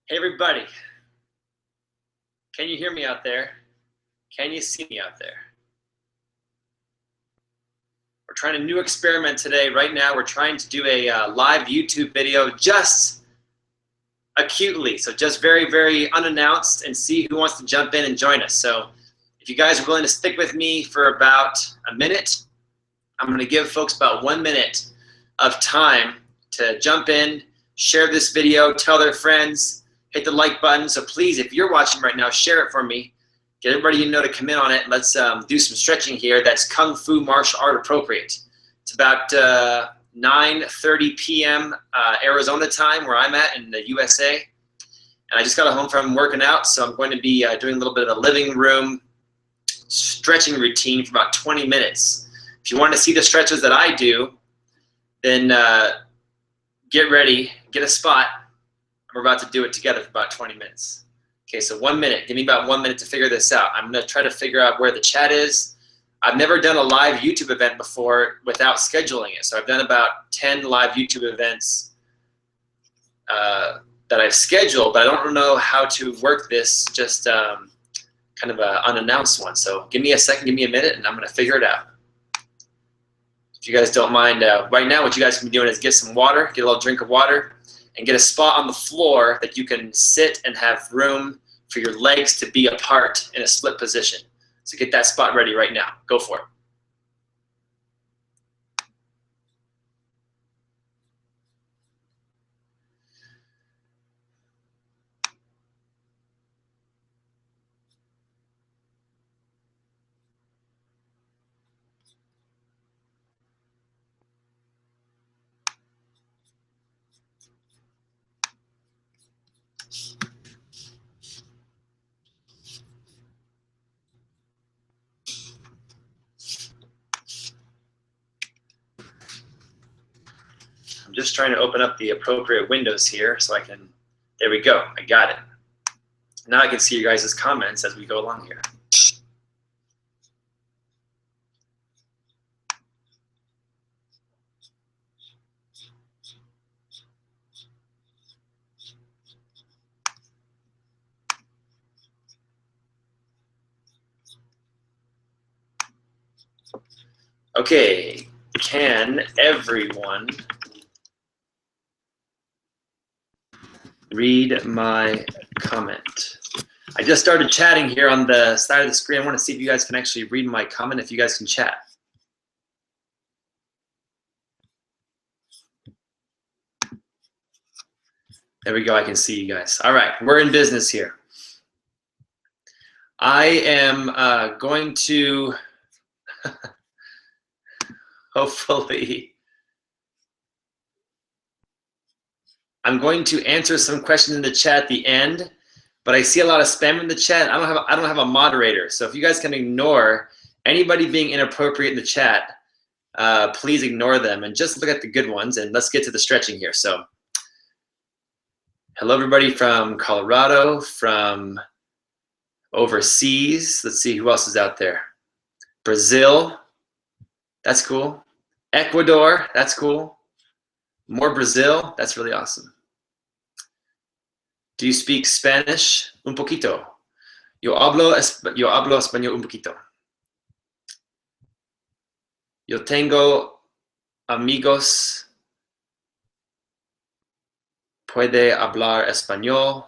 Hey everybody, can you hear me out there? Can you see me out there? We're trying a new experiment today. Right now we're trying to do a live YouTube video just acutely, so just very, very unannounced, and see who wants to jump in and join us. So if you guys are willing to stick with me for about a minute, I'm going to give folks about 1 minute of time to jump in, share this video, tell their friends, hit the like button. So please, if you're watching right now, share it for me. Get everybody you know to come in on it. Let's do some stretching here that's Kung Fu martial art appropriate. It's about 9:30 p.m. Arizona time, where I'm at in the USA. And I just got home from working out, so I'm going to be doing a little bit of a living room stretching routine for about 20 minutes. If you want to see the stretches that I do, then get ready, get a spot. We're about to do it together for about 20 minutes. Okay, so 1 minute. Give me about 1 minute to figure this out. I'm going to try to figure out where the chat is. I've never done a live YouTube event before without scheduling it. So I've done about 10 live YouTube events that I've scheduled, but I don't know how to work this, just kind of an unannounced one. So give me a second, give me a minute, and I'm going to figure it out. If you guys don't mind, right now what you guys can be doing is get some water, get a little drink of water, and get a spot on the floor that you can sit and have room for your legs to be apart in a split position. So get that spot ready right now. Go for it. I'm just trying to open up the appropriate windows here so I can, there we go, I got it. Now I can see you guys' comments as we go along here. Okay, can everyone read my comment? I just started chatting here on the side of the screen. I want to see if you guys can actually read my comment, if you guys can chat. There we go, I can see you guys. All right, we're in business here. I am going to hopefully, I'm going to answer some questions in the chat at the end, but I see a lot of spam in the chat. I don't have a moderator, so if you guys can ignore anybody being inappropriate in the chat, please ignore them and just look at the good ones, and let's get to the stretching here. So hello everybody from Colorado, from overseas. Let's see who else is out there. Brazil, that's cool. Ecuador, that's cool. More Brazil, that's really awesome. Do you speak Spanish? Un poquito. Yo hablo español un poquito. Yo tengo amigos. Puede hablar español.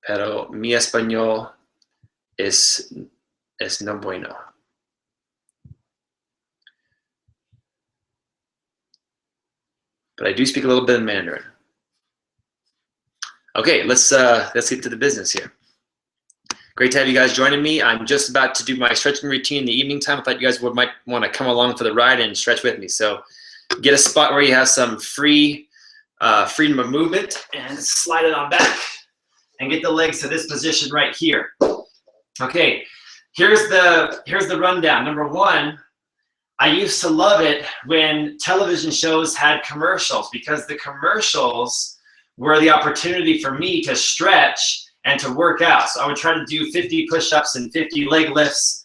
Pero mi español es no bueno. but I do speak a little bit of Mandarin. Okay, let's get to the business here. Great to have you guys joining me. I'm just about to do my stretching routine in the evening time. I thought you guys might want to come along for the ride and stretch with me. So get a spot where you have some freedom of movement and slide it on back and get the legs to this position right here. Okay, here's the rundown. Number one, I used to love it when television shows had commercials, because the commercials were the opportunity for me to stretch and to work out. So I would try to do 50 push-ups and 50 leg lifts,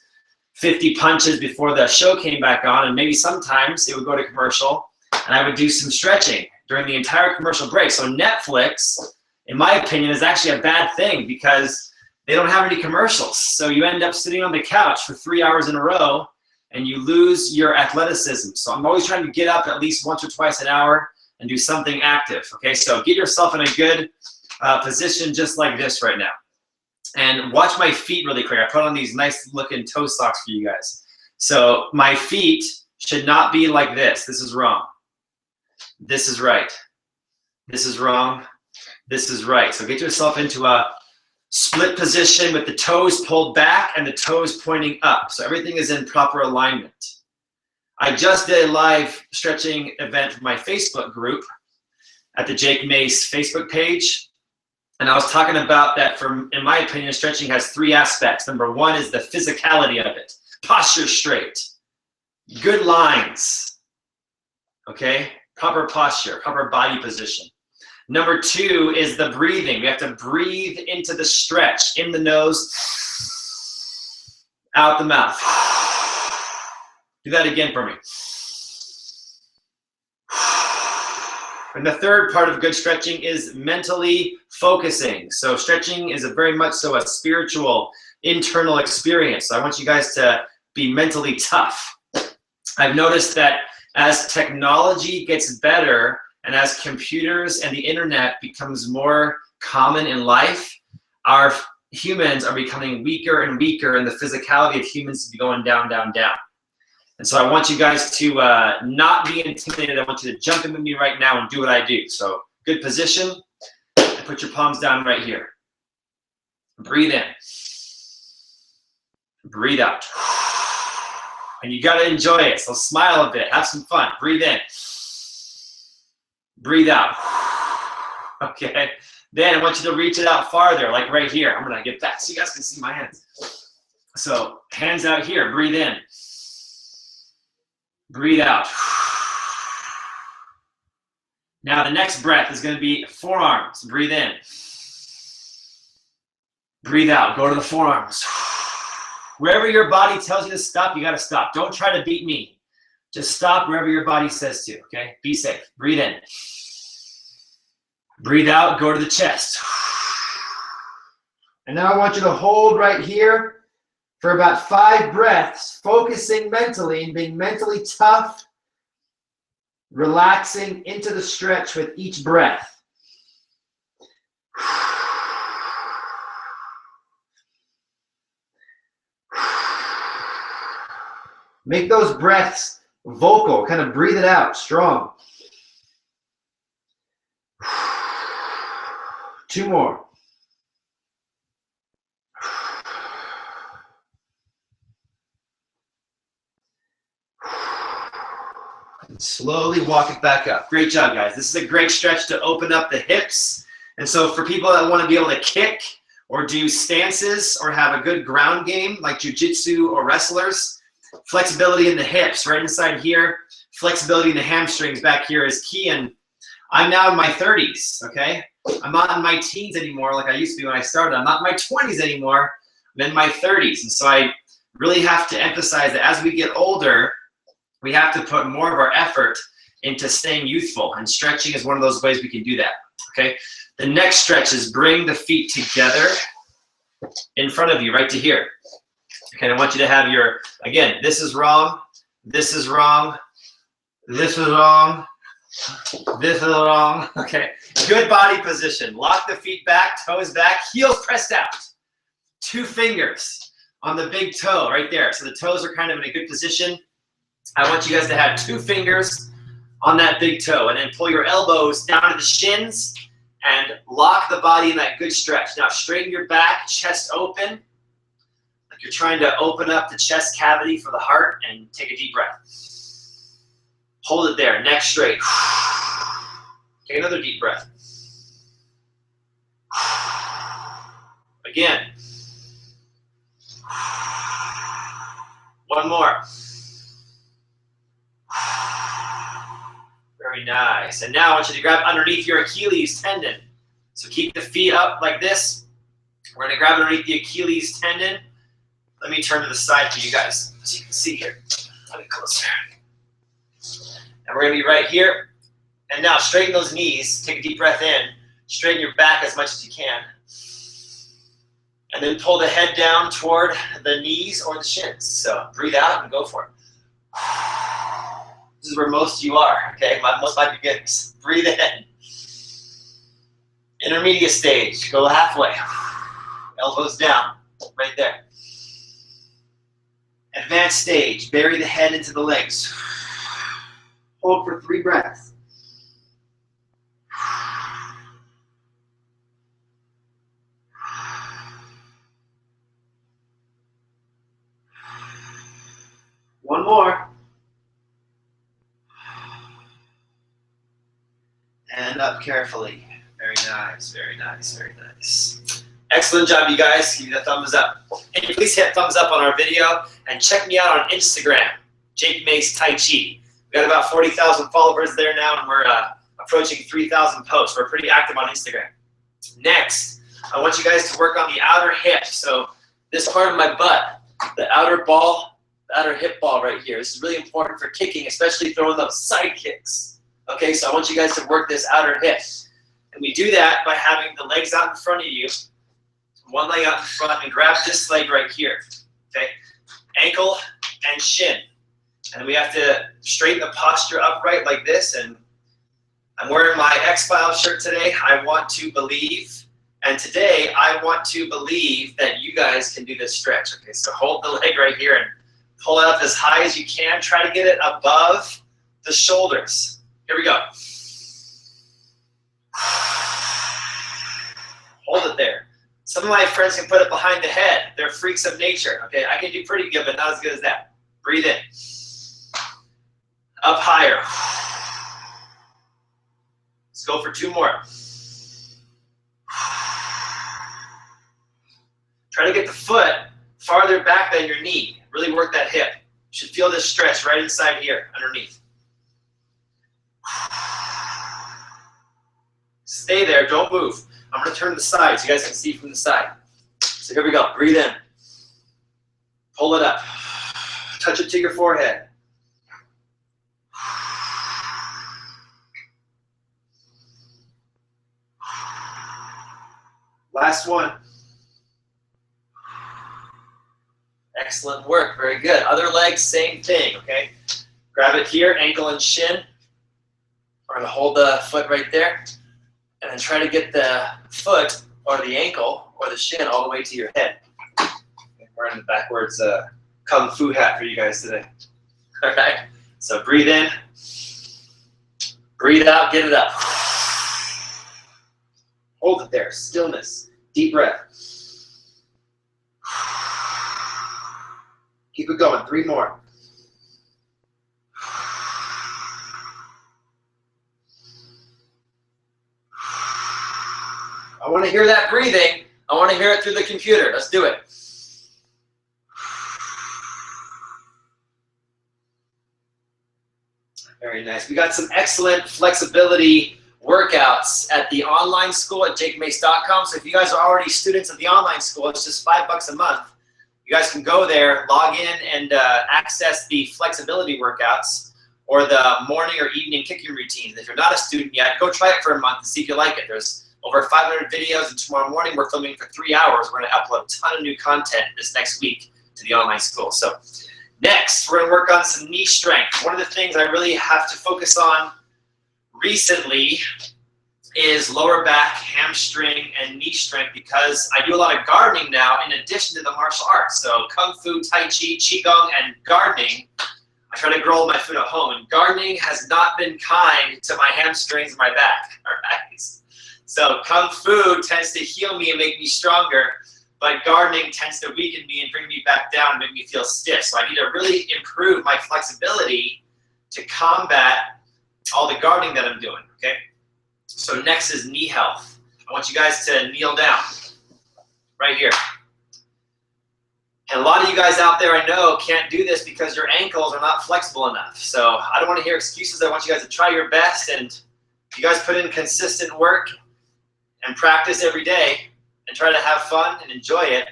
50 punches before the show came back on, and maybe sometimes it would go to commercial and I would do some stretching during the entire commercial break. So Netflix, in my opinion, is actually a bad thing because they don't have any commercials. So you end up sitting on the couch for 3 hours in a row and you lose your athleticism. So I'm always trying to get up at least once or twice an hour and do something active. Okay, so get yourself in a good position just like this right now. And watch my feet really quick. I put on these nice looking toe socks for you guys. So my feet should not be like this. This is wrong. This is right. This is wrong. This is right. So get yourself into a split position with the toes pulled back and the toes pointing up. So everything is in proper alignment. I just did a live stretching event for my Facebook group at the Jake Mace Facebook page. And I was talking about that, in my opinion, stretching has 3 aspects. Number one is the physicality of it. Posture straight. Good lines. Okay? Proper posture, proper body position. Number 2 is the breathing. We have to breathe into the stretch. In the nose, out the mouth. Do that again for me. And the third part of good stretching is mentally focusing. So stretching is very much so a spiritual, internal experience. So I want you guys to be mentally tough. I've noticed that as technology gets better and as computers and the internet becomes more common in life, our humans are becoming weaker and weaker, and the physicality of humans is going down, down, down. And so I want you guys to not be intimidated. I want you to jump in with me right now and do what I do. So good position, and put your palms down right here. Breathe in. Breathe out. And you gotta enjoy it, so smile a bit, have some fun. Breathe in. Breathe out. Okay, then I want you to reach it out farther, like right here. I'm gonna get back so you guys can see my hands. So hands out here, breathe in. Breathe out. Now the next breath is going to be forearms. Breathe in. Breathe out. Go to the forearms. Wherever your body tells you to stop, you got to stop. Don't try to beat me. Just stop wherever your body says to, okay? Be safe. Breathe in. Breathe out. Go to the chest. And now I want you to hold right here for about 5 breaths, focusing mentally and being mentally tough, relaxing into the stretch with each breath. Make those breaths vocal, kind of breathe it out, strong. 2 more. And slowly walk it back up. Great job, guys. This is a great stretch to open up the hips. And so for people that want to be able to kick or do stances or have a good ground game like jiu-jitsu or wrestlers, flexibility in the hips right inside here, flexibility in the hamstrings back here is key. And I'm now in my 30s, okay? I'm not in my teens anymore like I used to be when I started. I'm not in my 20s anymore. I'm in my 30s. And so I really have to emphasize that as we get older, we have to put more of our effort into staying youthful, and stretching is one of those ways we can do that, okay? The next stretch is bring the feet together in front of you, right to here. Okay, I want you to have your, again, this is wrong, this is wrong, this is wrong, this is wrong, okay? Good body position. Lock the feet back, toes back, heels pressed out. 2 fingers on the big toe right there. So the toes are kind of in a good position. I want you guys to have 2 fingers on that big toe. And then pull your elbows down to the shins and lock the body in that good stretch. Now straighten your back, chest open, like you're trying to open up the chest cavity for the heart, and take a deep breath. Hold it there, neck straight. Take another deep breath. Again. One more. Very nice. And now I want you to grab underneath your Achilles tendon. So keep the feet up like this. We're going to grab underneath the Achilles tendon. Let me turn to the side for you guys, so you can see here. A bit closer. And we're going to be right here. And now straighten those knees. Take a deep breath in. Straighten your back as much as you can. And then pull the head down toward the knees or the shins. So breathe out and go for it. This is where most of you are, okay? Most of my beginners. Breathe in. Intermediate stage. Go halfway. Elbows down. Right there. Advanced stage. Bury the head into the legs. Hold for 3 breaths. One more. And up carefully. Very nice, very nice, very nice. Excellent job, you guys. Give me the thumbs up. And please hit thumbs up on our video and check me out on Instagram, Jake Mace Tai Chi. We've got about 40,000 followers there now, and we're approaching 3,000 posts. We're pretty active on Instagram. Next, I want you guys to work on the outer hip. So this part of my butt, the outer ball, the outer hip ball right here. This is really important for kicking, especially throwing those side kicks. Okay, so I want you guys to work this outer hip. And we do that by having the legs out in front of you, one leg out in front, and grab this leg right here. Okay, ankle and shin. And we have to straighten the posture upright like this. And I'm wearing my X-Files shirt today. I want to believe. And today, I want to believe that you guys can do this stretch. Okay, so hold the leg right here and pull it up as high as you can. Try to get it above the shoulders. Here we go. Hold it there. Some of my friends can put it behind the head. They're freaks of nature. Okay, I can do pretty good, but not as good as that. Breathe in. Up higher. Let's go for 2 more. Try to get the foot farther back than your knee. Really work that hip. You should feel this stretch right inside here, underneath. Stay there, don't move. I'm going to turn to the side so you guys can see from the side. So here we go. Breathe in. Pull it up. Touch it to your forehead. Last one. Excellent work. Very good. Other leg, same thing, okay? Grab it here, ankle and shin. We're going to hold the foot right there. And then try to get the foot or the ankle or the shin all the way to your head. Okay, we're in the backwards kung fu hat for you guys today. All right. So breathe in. Breathe out. Get it up. Hold it there. Stillness. Deep breath. Keep it going. 3 more. I want to hear that breathing. I want to hear it through the computer. Let's do it. Very nice. We got some excellent flexibility workouts at the online school at jakemace.com. So if you guys are already students of the online school, it's just $5 a month. You guys can go there, log in, and access the flexibility workouts or the morning or evening kicking routines. If you're not a student yet, go try it for a month and see if you like it. There's over 500 videos, and tomorrow morning we're filming for 3 hours. We're going to upload a ton of new content this next week to the online school. So next, we're going to work on some knee strength. One of the things I really have to focus on recently is lower back, hamstring, and knee strength, because I do a lot of gardening now in addition to the martial arts. So Kung Fu, Tai Chi, Qigong, and gardening I try to grow all my food at home, and gardening has not been kind to my hamstrings and my back. All right. So kung fu tends to heal me and make me stronger, but gardening tends to weaken me and bring me back down and make me feel stiff. So I need to really improve my flexibility to combat all the gardening that I'm doing, okay? So next is knee health. I want you guys to kneel down right here. And a lot of you guys out there I know can't do this because your ankles are not flexible enough. So I don't want to hear excuses. I want you guys to try your best, and if you guys put in consistent work and practice every day and try to have fun and enjoy it,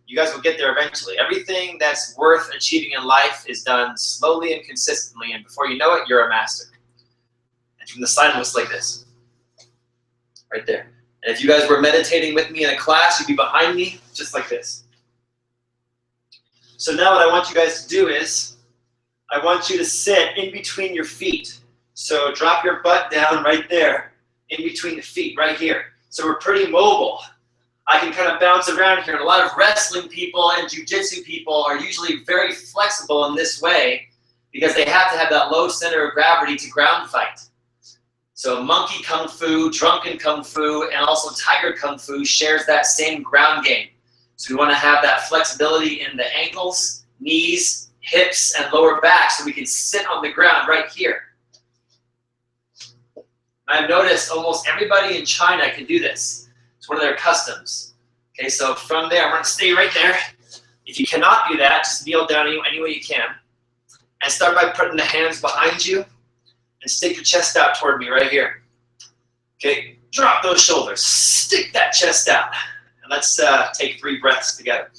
you guys will get there eventually. Everything that's worth achieving in life is done slowly and consistently, and before you know it, you're a master. And from the side, it looks like this, right there. And if you guys were meditating with me in a class, you'd be behind me just like this. So now what I want you guys to do is, I want you to sit in between your feet. So drop your butt down right there, in between the feet, right here. So we're pretty mobile. I can kind of bounce around here. And a lot of wrestling people and jiu-jitsu people are usually very flexible in this way because they have to have that low center of gravity to ground fight. So monkey kung fu, drunken kung fu, and also tiger kung fu shares that same ground game. So we want to have that flexibility in the ankles, knees, hips, and lower back so we can sit on the ground right here. I've noticed almost everybody in China can do this. It's one of their customs. Okay, so from there, I'm going to stay right there. If you cannot do that, just kneel down any way you can. And start by putting the hands behind you and stick your chest out toward me right here. Okay, drop those shoulders. Stick that chest out. And let's take 3 breaths together.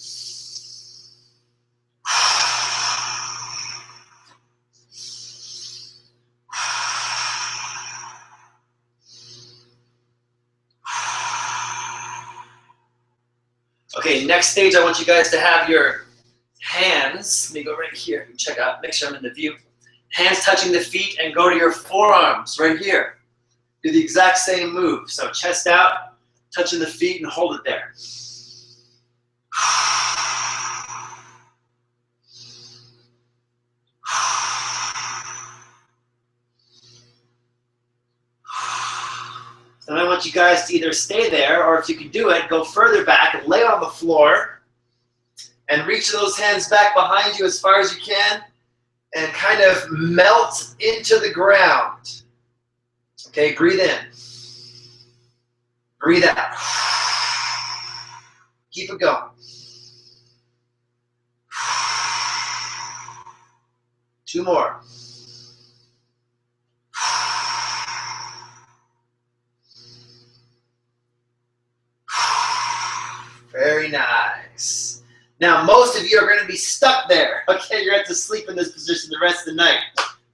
Okay, next stage, I want you guys to have your hands, let me go right here, check out, make sure I'm in the view. Hands touching the feet and go to your forearms right here. Do the exact same move. So chest out, touching the feet and hold it there. Then I want you guys to either stay there, or if you can do it, go further back and lay on the floor and reach those hands back behind you as far as you can and kind of melt into the ground. Okay, breathe in. Breathe out. Keep it going. 2 more. Very nice. Now, most of you are going to be stuck there. Okay, you're going to have to sleep in this position the rest of the night.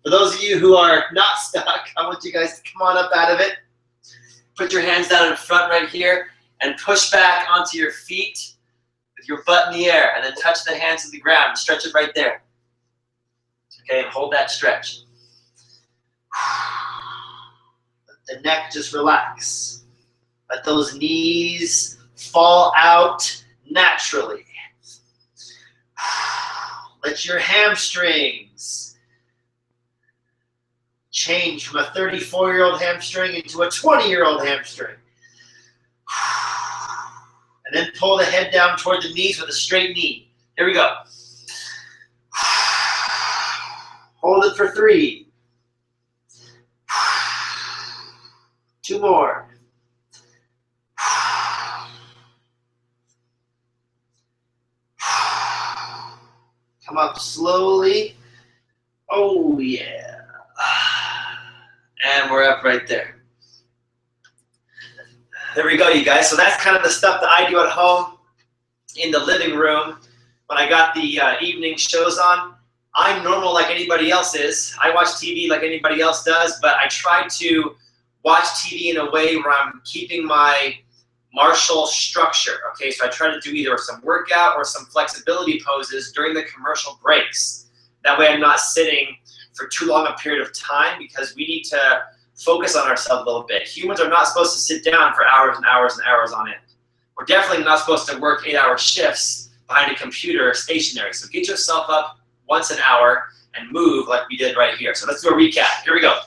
For those of you who are not stuck, I want you guys to come on up out of it. Put your hands down in front right here and push back onto your feet with your butt in the air, and then touch the hands to the ground and stretch it right there. Okay, and hold that stretch. Let the neck just relax. Let those knees fall out naturally. Let your hamstrings change from a 34-year-old hamstring into a 20-year-old hamstring. And then pull the head down toward the knees with a straight knee. Here we go. Hold it for 3. 2 more. Come up slowly. Oh, yeah. And we're up right there. There we go, you guys. So that's kind of the stuff that I do at home in the living room when I got the evening shows on. I'm normal like anybody else is. I watch TV like anybody else does, but I try to watch TV in a way where I'm keeping my martial structure. Okay, so I try to do either some workout or some flexibility poses during the commercial breaks. That way I'm not sitting for too long a period of time, because we need to focus on ourselves a little bit. Humans are not supposed to sit down for hours and hours and hours on end. We're definitely not supposed to work 8-hour shifts behind a computer stationary. So get yourself up, once an hour and move like we did right here. So let's do a recap. Here we go.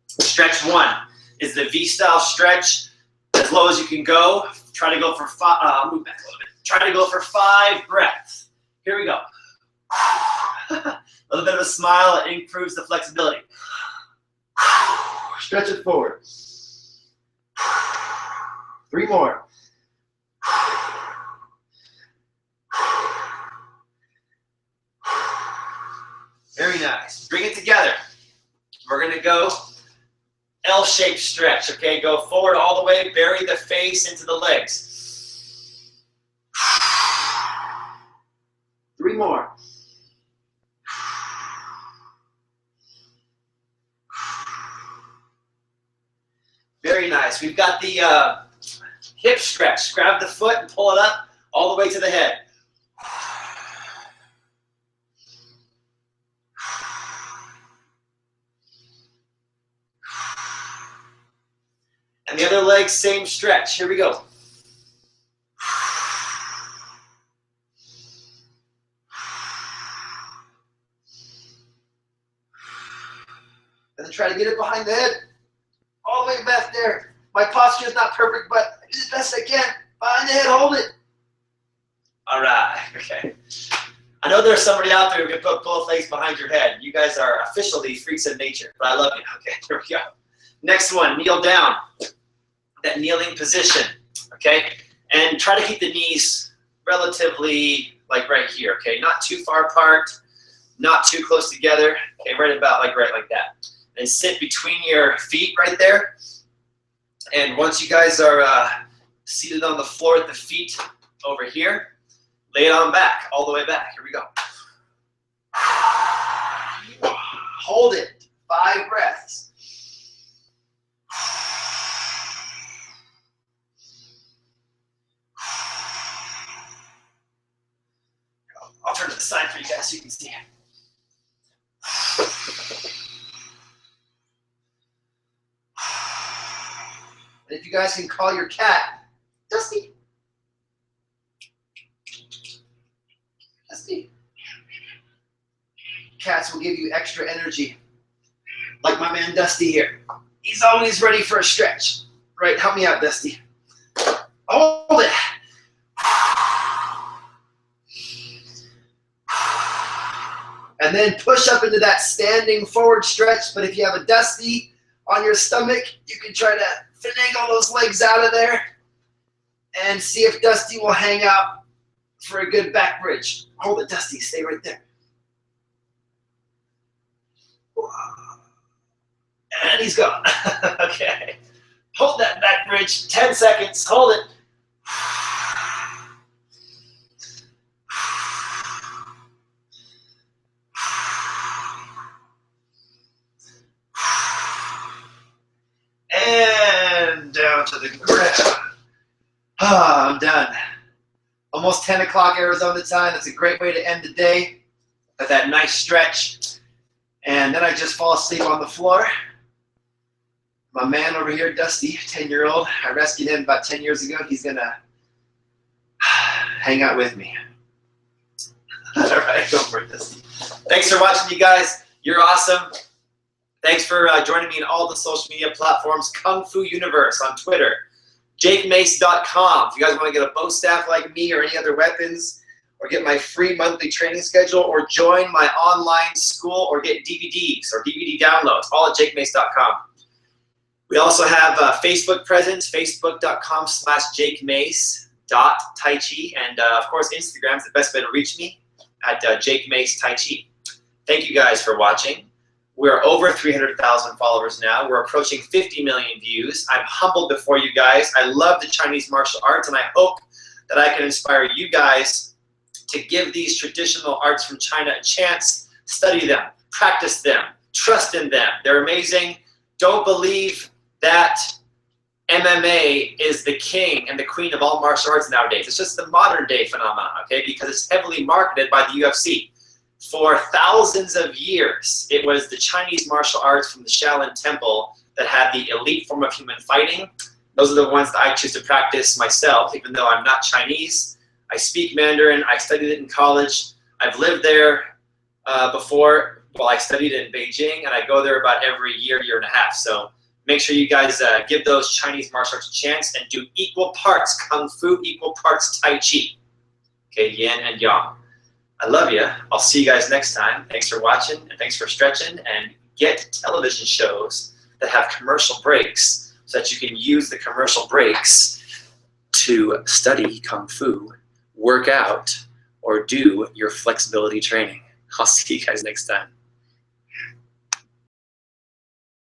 Stretch 1 is the V-style stretch, as low as you can go. Try to go for move back a little bit. Try to go for 5 breaths. Here we go. A little bit of a smile, it improves the flexibility. Stretch it forward. 3 more. Very nice. Bring it together. We're going to go L-shaped stretch, okay? Go forward all the way, bury the face into the legs. 3 more. Very nice. We've got the hip stretch. Grab the foot and pull it up all the way to the head. And the other leg, same stretch. Here we go. And then try to get it behind the head. All the way back there. My posture is not perfect, but I do the best I can. Behind the head, hold it. All right, okay. I know there's somebody out there who can put both legs behind your head. You guys are officially freaks of nature, but I love you. Okay, here we go. Next one, kneel down. That kneeling position, okay? And try to keep the knees relatively like right here, okay? Not too far apart, not too close together, okay? Right about like right like that. And sit between your feet right there. And once you guys are seated on the floor at the feet over here, lay it on back, all the way back. Here we go. Hold it, 5 breaths. I'll turn to the side for you guys so you can see it. And if you guys can call your cat, Dusty. Dusty. Cats will give you extra energy. Like my man Dusty here. He's always ready for a stretch. Right, help me out, Dusty. Hold it. And then push up into that standing forward stretch. But if you have a Dusty on your stomach, you can try to finagle those legs out of there and see if Dusty will hang out for a good back bridge. Hold it, Dusty. Stay right there. And he's gone. Okay. Hold that back bridge. 10 seconds. Hold it. And down to the ground. Ah, I'm done. Almost 10 o'clock Arizona time. That's a great way to end the day with that nice stretch. And then I just fall asleep on the floor. My man over here, Dusty, 10-year-old, I rescued him about 10 years ago. He's going to hang out with me. All right, go for it, Dusty. Thanks for watching, you guys. You're awesome. Thanks for joining me in all the social media platforms. Kung Fu Universe on Twitter. JakeMace.com. If you guys want to get a bow staff like me or any other weapons, or get my free monthly training schedule, or join my online school, or get DVDs or DVD downloads, all at JakeMace.com. We also have a Facebook presence, facebook.com/JakeMace.TaiChi. And of course, Instagram is the best way to reach me at JakeMaceTaiChi. Thank you guys for watching. We're over 300,000 followers now. We're approaching 50 million views. I'm humbled before you guys. I love the Chinese martial arts, and I hope that I can inspire you guys to give these traditional arts from China a chance. Study them, practice them, trust in them. They're amazing. Don't believe that MMA is the king and the queen of all martial arts nowadays. It's just the modern day phenomenon, okay? Because it's heavily marketed by the UFC. For thousands of years, it was the Chinese martial arts from the Shaolin Temple that had the elite form of human fighting. Those are the ones that I choose to practice myself, even though I'm not Chinese. I speak Mandarin. I studied it in college. I've lived there. before. Well, I studied in Beijing, and I go there about every year, year and a half. So make sure you guys give those Chinese martial arts a chance and do equal parts Kung Fu, equal parts Tai Chi. Okay, yin and yang. I love you. I'll see you guys next time. Thanks for watching, and thanks for stretching. And get television shows that have commercial breaks so that you can use the commercial breaks to study Kung Fu, work out, or do your flexibility training. I'll see you guys next time.